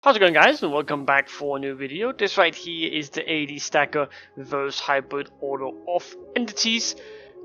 How's it going, guys, and welcome back for a new video. This right here is the AD Stacker Reverse Hybrid Order of Entities.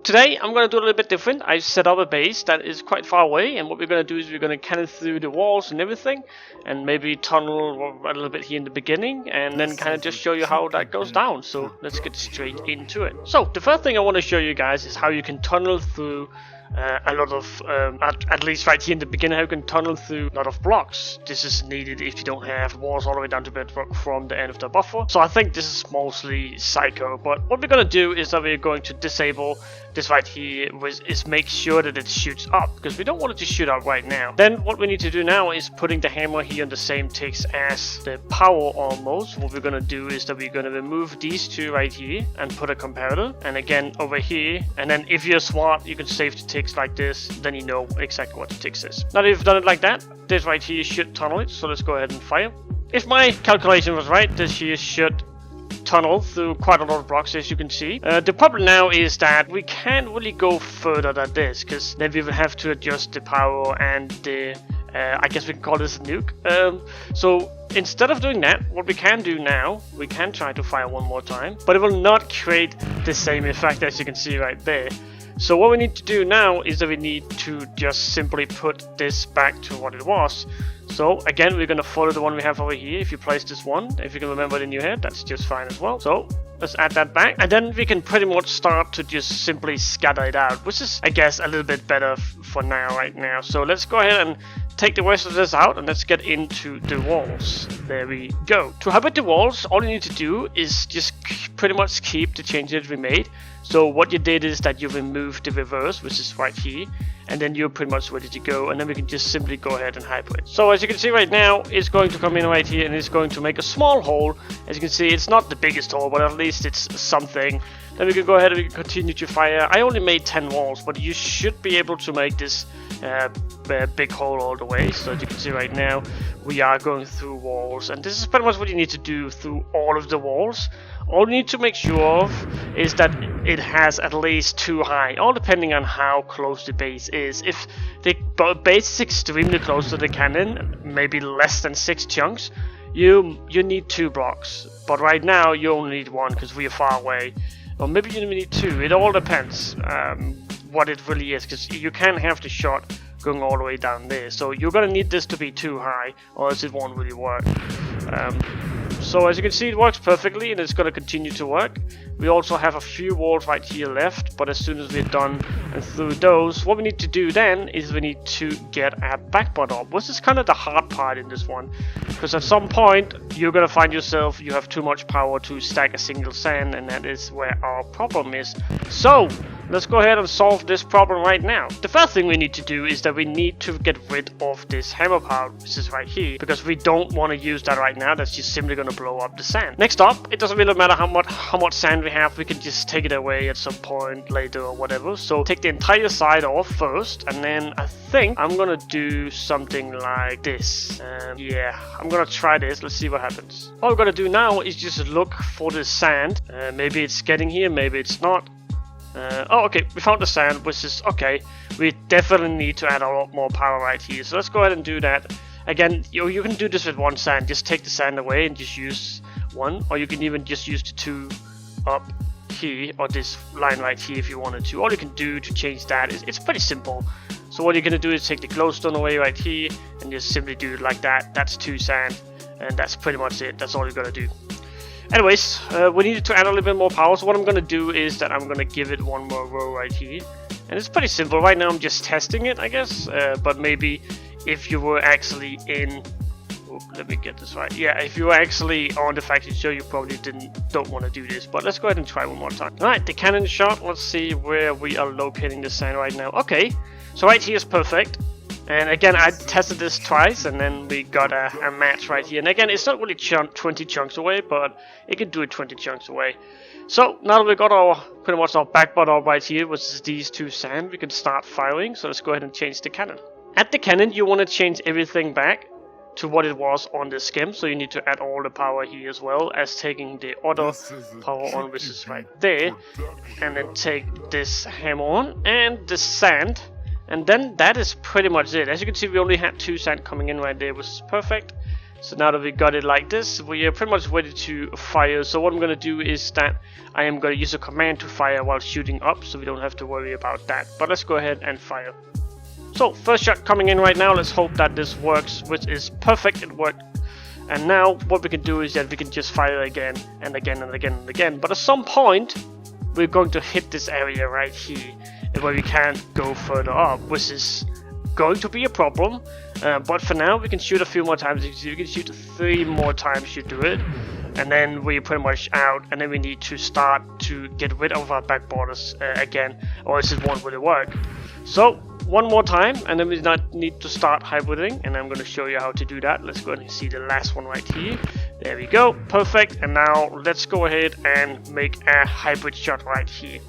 Today I'm going to do a little bit different. I set up a base that is quite far away, and what we're going to do is we're going to cannon through the walls and everything, and maybe tunnel a little bit here in the beginning, and then kind of just show you how that goes down. So let's get straight into it. So the first thing I want to show you guys is how you can tunnel through a lot of, at least right here in the beginning, how you can tunnel through a lot of blocks. This is needed if you don't have walls all the way down to bedrock from the end of the buffer. So I think this is mostly psycho, but what we're going to do is that we're going to disable this right here, is make sure that it shoots up, because we don't want it to shoot up right now. Then what we need to do now is putting the hammer here on the same ticks as the power almost. What we're going to do is that we're going to remove these two right here and put a comparator, and again over here, and then if you're smart you can save the ticks like this, then you know exactly what the ticks is. Now that you've done it like that, this right here should tunnel it, so let's go ahead and fire. If my calculation was right, this here should tunnel through quite a lot of blocks, as you can see. The problem now is that we can't really go further than this, because then we will have to adjust the power and the I guess we can call this a nuke. So instead of doing that, what we can do now, we can try to fire one more time, but it will not create the same effect as you can see right there. So what we need to do now is that we need to just simply put this back to what it was. So again, we're going to follow the one we have over here. If you place this one, if you can remember it in your head, that's just fine as well. So let's add that back, and then we can pretty much start to just simply scatter it out, which is, I guess, a little bit better for now, right now. So let's go ahead and take the rest of this out, and let's get into the walls. There we go. To hybrid the walls, all you need to do is just pretty much keep the changes we made. So what you did is that you removed the reverse, which is right here, and then you're pretty much ready to go, and then we can just simply go ahead and hybrid. So as you can see right now, it's going to come in right here, and it's going to make a small hole. As you can see, it's not the biggest hole, but at least it's something. Then we can go ahead and we can continue to fire. I only made 10 walls, but you should be able to make this big hole all the way. So as you can see right now, we are going through walls, and this is pretty much what you need to do through all of the walls. All you need to make sure of is that it has at least 2 high, all depending on how close the base is. If the base is extremely close to the cannon, maybe less than 6 chunks, you need 2 blocks. But right now you only need 1 because we are far away. Or maybe you need 2, it all depends what it really is, because you can't have the shot going all the way down there. So you're gonna need this to be too high, or else it won't really work. So as you can see, it works perfectly, and it's going to continue to work. We also have a few walls right here left, but as soon as we're done and through those, what we need to do then is we need to get our backbone up, which is kind of the hard part in this one, because at some point you're going to find yourself you have too much power to stack a single sand, and that is where our problem is. So let's go ahead and solve this problem right now. The first thing we need to do is that we need to get rid of this hammer power, which is right here, because we don't want to use that right now. That's just simply going to blow up the sand. Next up, it doesn't really matter how much sand we have, we can just take it away at some point later or whatever. So take the entire side off first, and then I think I'm gonna do something like this. Yeah, I'm gonna try this. Let's see what happens. All we're gonna do now is just look for the sand. Maybe it's getting here, maybe it's not. Oh, okay, we found the sand, which is okay. We definitely need to add a lot more power right here, so let's go ahead and do that. Again, you can do this with 1 sand. Just take the sand away and just use 1, or you can even just use the 2 up here, or this line right here if you wanted to. All you can do to change that is, it's pretty simple. So what you're going to do is take the glowstone away right here, and just simply do it like that. That's 2 sand, and that's pretty much it. That's all you're going to do. Anyways, we needed to add a little bit more power, so what I'm going to do is that I'm going to give it 1 more row right here. And it's pretty simple. Right now I'm just testing it, I guess, but maybe if you were actually in... let me get this right. Yeah, if you were actually on the factory show, you probably don't want to do this, but let's go ahead and try one more time. Alright, the cannon shot. Let's see where we are locating the sand right now. Okay, so right here is perfect. And again, I tested this twice, and then we got a match right here. And again, it's not really 20 chunks away, but it can do it 20 chunks away. So now that we got our pretty much our backbone up right here, which is these 2 sand, we can start firing. So let's go ahead and change the cannon. At the cannon, you want to change everything back to what it was on the skim, so you need to add all the power here as well as taking the other power on, which is right there, and then take this hammer on and the sand, and then that is pretty much it. As you can see, we only had 2 sand coming in right there, which is perfect. So now that we got it like this, we are pretty much ready to fire. So what I'm going to do is that I am going to use a command to fire while shooting up, so we don't have to worry about that. But let's go ahead and fire. So first shot coming in right now. Let's hope that this works, which is perfect. It worked. And now what we can do is that we can just fire again and again and again and again. But at some point we're going to hit this area right here where we can't go further up, which is going to be a problem. But for now we can shoot a few more times. You can see we can shoot 3 more times to do it, and then we're pretty much out, and then we need to start to get rid of our back borders again, or else it won't really work. So one more time, and then we need to start hybriding, and I'm going to show you how to do that. Let's go ahead and see the last one right here. There we go, perfect. And now let's go ahead and make a hybrid shot right here.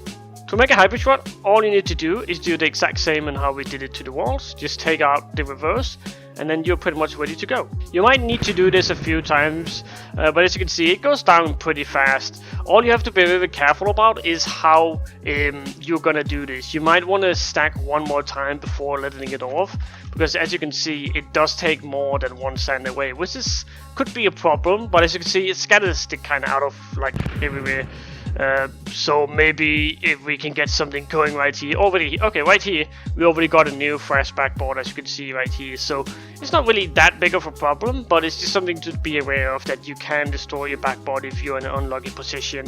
To make a hybrid shot, all you need to do is do the exact same in how we did it to the walls. Just take out the reverse, and then you're pretty much ready to go. You might need to do this a few times, but as you can see, it goes down pretty fast. All you have to be very careful about is how you're gonna do this. You might want to stack one more time before letting it off, because as you can see, it does take more than 1 sand away, which could be a problem. But as you can see, it scatters the kind of out of like everywhere. So maybe if we can get something going right here, okay, right here, we already got a new fresh backboard, as you can see right here. So it's not really that big of a problem, but it's just something to be aware of, that you can destroy your backboard if you're in an unlucky position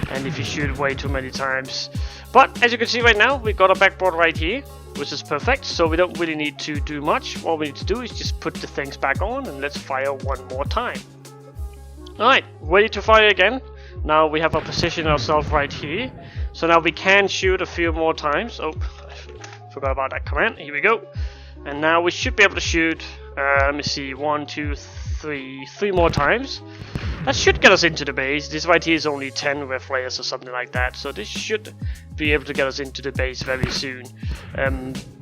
and if you shoot way too many times. But as you can see right now, we got a backboard right here, which is perfect. So we don't really need to do much. All we need to do is just put the things back on, and let's fire one more time. Alright, ready to fire again. Now we have a position ourselves right here, so now we can shoot a few more times. Oh, I forgot about that command. Here we go. And now we should be able to shoot, let me see, 1, 2, 3 more times. That should get us into the base. This right here is only 10 ref layers or something like that, so this should be able to get us into the base very soon.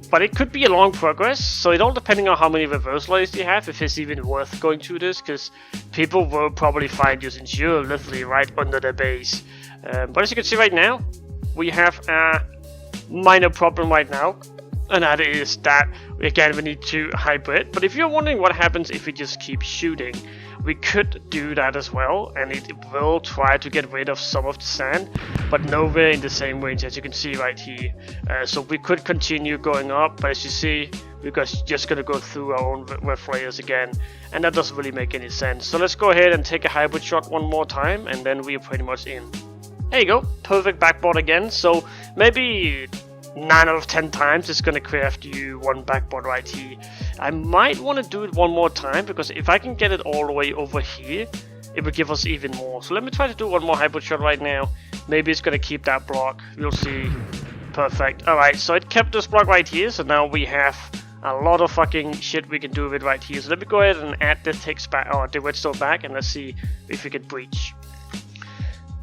But it could be a long progress, so it all depending on how many reverse layers you have, if it's even worth going through this, because people will probably find you since you're literally right under the base. But as you can see right now, we have a minor problem right now, and that is that, again, we need to hybrid. But if you're wondering what happens if we just keep shooting, we could do that as well, and it will try to get rid of some of the sand, but nowhere in the same range as you can see right here. So we could continue going up, but as you see, we're just going to go through our own ref layers again, and that doesn't really make any sense. So let's go ahead and take a hybrid shot one more time, and then we're pretty much in. There you go, perfect backboard again. So maybe 9 out of 10 times it's gonna craft you one backboard right here. I might want to do it one more time, because if I can get it all the way over here, it will give us even more. So let me try to do one more hybrid shot right now. Maybe it's gonna keep that block, we'll see. Perfect. Alright, so it kept this block right here, so now we have a lot of fucking shit we can do with it right here. So let me go ahead and add the text back, or the redstone back, and let's see if we can breach.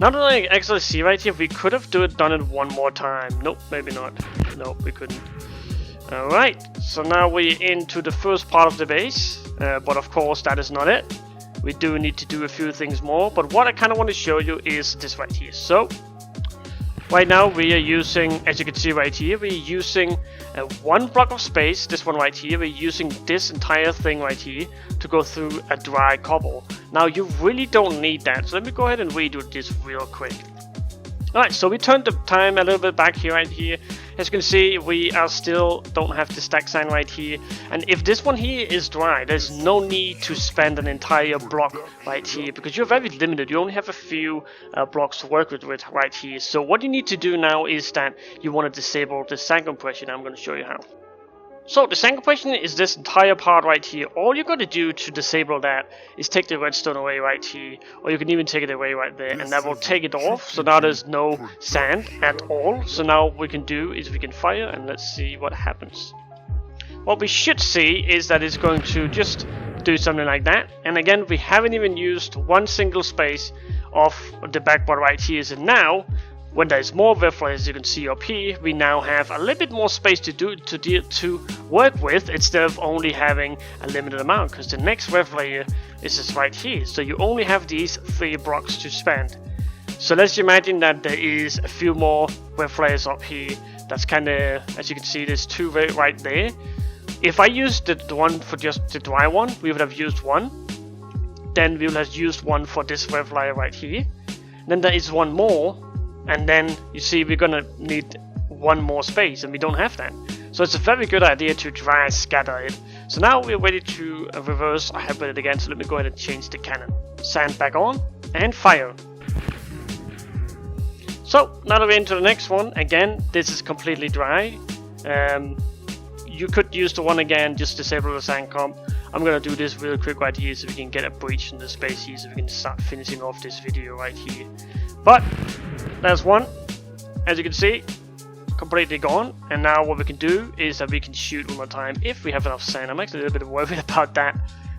Now that I actually see right here, we could have done it one more time. Nope, maybe not. Nope, we couldn't. Alright, so now we're into the first part of the base, but of course that is not it. We do need to do a few things more, but what I kind of want to show you is this right here. So right now we are using, as you can see right here, we're using 1 block of space, this one right here. We're using this entire thing right here to go through a dry cobble. Now you really don't need that, so let me go ahead and redo this real quick. Alright, so we turned the time a little bit back here right here. As you can see, we are still don't have the stack sign right here, and if this one here is dry, there's no need to spend an entire block right here, because you're very limited. You only have a few blocks to work with right here. So what you need to do now is that you want to disable the sand compression. I'm going to show you how. So the sand compression is this entire part right here. All you're going to do to disable that is take the redstone away right here, or you can even take it away right there, and that will take it off. So now there's no sand at all. So now what we can do is we can fire, and let's see what happens. What we should see is that it's going to just do something like that. And again, we haven't even used one single space of the backboard right here. So now, when there's more ref layers, as you can see up here, we now have a little bit more space to work with, instead of only having a limited amount, because the next ref layer is just right here. So you only have these 3 blocks to spend. So let's imagine that there is a few more ref layers up here. That's kind of, as you can see, there's 2 right there. If I used the one for just the dry one, we would have used 1. then we will have used one for this Waveflyer right here. Then there is one more, and then you see we're gonna need one more space, and we don't have that. So it's a very good idea to dry scatter it. So now we're ready to reverse hybrid it again. So let me go ahead and change the cannon. Sand back on and fire. So now that we're into the next one, again, this is completely dry. You could use the one again, just disable the sand comp. I'm gonna do this real quick right here so we can get a breach in the space here, so we can start finishing off this video right here. But there's one, as you can see, completely gone. And now what we can do is that we can shoot one more time if we have enough sand. I'm actually a little bit worried about that.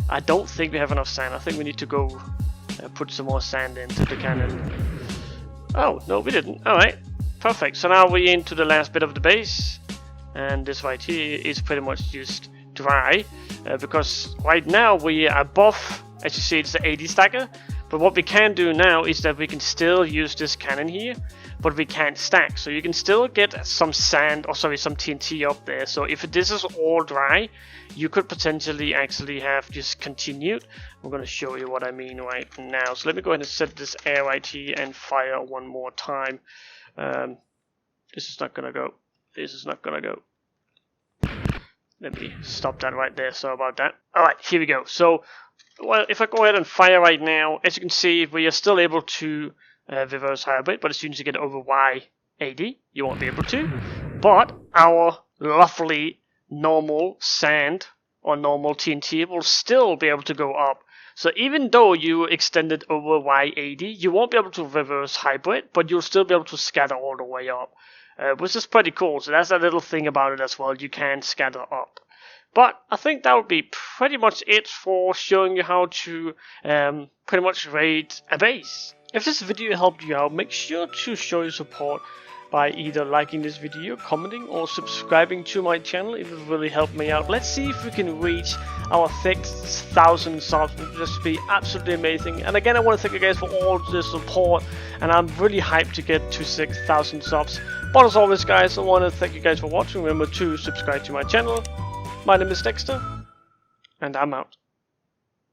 I don't think we have enough sand. I think we need to go put some more sand into the cannon. Oh, no, we didn't. Alright, perfect. So now we're into the last bit of the base. And this right here is pretty much just dry. Because right now we are above, as you see, it's the 80 stacker. But what we can do now is that we can still use this cannon here, but we can't stack. So you can still get some sand, or sorry, some TNT up there. So if this is all dry, you could potentially actually have just continued. I'm going to show you what I mean right now. So let me go ahead and set this air right here and fire one more time. This is not going to go. This is not going to go. Let me stop that right there. Sorry about that. Alright, here we go. So, well, if I go ahead and fire right now, as you can see, we are still able to reverse hybrid, but as soon as you get over Y80, you won't be able to. But our lovely normal sand or normal TNT will still be able to go up. So even though you extended over Y80, you won't be able to reverse hybrid, but you'll still be able to scatter all the way up. Which is pretty cool. So that's a little thing about it as well. You can scatter up. But I think that would be pretty much it for showing you how to pretty much raid a base. If this video helped you out, make sure to show your support by either liking this video, commenting, or subscribing to my channel. It would really help me out. Let's see if we can reach our 6,000 subs. It would just be absolutely amazing. And again, I want to thank you guys for all the support, and I'm really hyped to get to 6,000 subs. But as always, guys, I want to thank you guys for watching. Remember to subscribe to my channel. My name is Dexter, and I'm out.